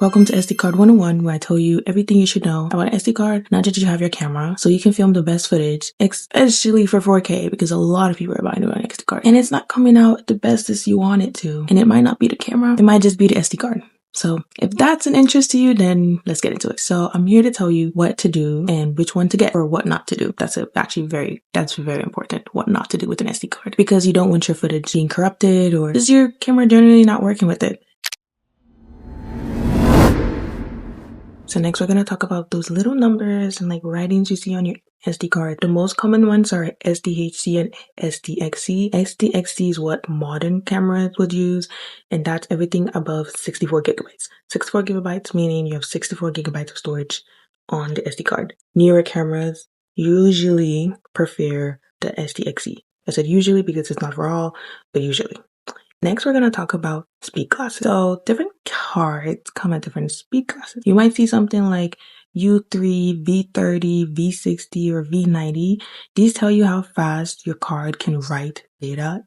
Welcome to SD Card 101, where I tell you everything you should know about an SD card, not just you have your camera, so you can film the best footage, especially for 4K, because a lot of people are buying an SD card. And it's not coming out the best as you want it to. And it might not be the camera, it might just be the SD card. So if that's an interest to you, then let's get into it. So I'm here to tell you what to do and which one to get or what not to do. That's very important. What not to do with an SD card, because you don't want your footage being corrupted or just your camera generally not working with it. So next we're going to talk about those little numbers and writings you see on your SD card. The most common ones are SDHC and SDXC. SDXC is what modern cameras would use, and that's everything above 64 gigabytes. 64 gigabytes meaning you have 64 gigabytes of storage on the SD card. Newer cameras usually prefer the SDXC. I said usually because it's not for all, but usually. Next, we're going to talk about speed classes. So different cards come at different speed classes. You might see something like U3, V30, V60, or V90. These tell you how fast your card can write data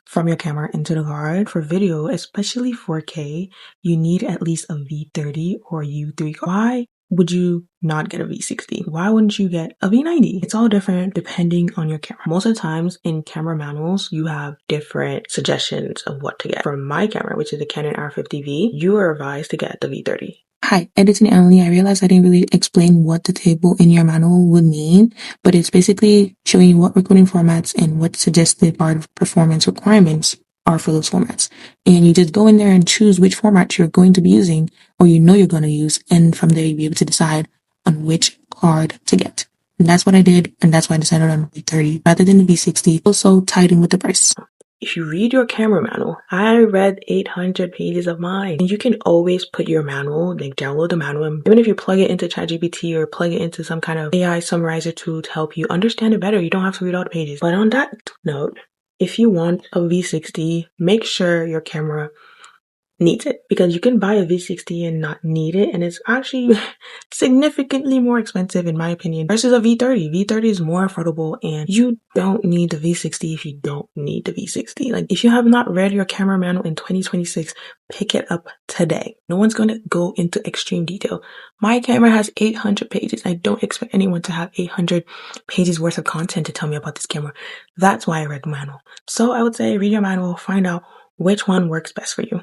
from your camera into the card. For video, especially 4K, you need at least a V30 or U3 card. Why would you not get a V60? Why wouldn't you get a V90? It's all different depending on your camera. Most of the times in camera manuals, you have different suggestions of what to get. For my camera, which is a Canon R50V, you are advised to get the V30. Hi, editing Emily. I realized I didn't really explain what the table in your manual would mean, but it's basically showing you what recording formats and what suggested performance requirements are for those formats. And you just go in there and choose which format you're going to be using or you're going to use. And from there, you'll be able to decide on which card to get. And that's what I did. And that's why I decided on V30 rather than the V60. Also tied in with the price. If you read your camera manual, I read 800 pages of mine. And you can always put your manual, download the manual. Even if you plug it into ChatGPT or plug it into some kind of AI summarizer tool to help you understand it better, you don't have to read all the pages. But on that note, if you want a V60, make sure your camera needs it, because you can buy a V60 and not need it, and it's actually significantly more expensive in my opinion versus a V30. V30 is more affordable, and you don't need the V60 if you don't need the V60. If you have not read your camera manual in 2026, pick it up today. No one's going to go into extreme detail. My camera has 800 pages. I don't expect anyone to have 800 pages worth of content to tell me about this camera. That's why I read the manual. So I would say read your manual, find out which one works best for you.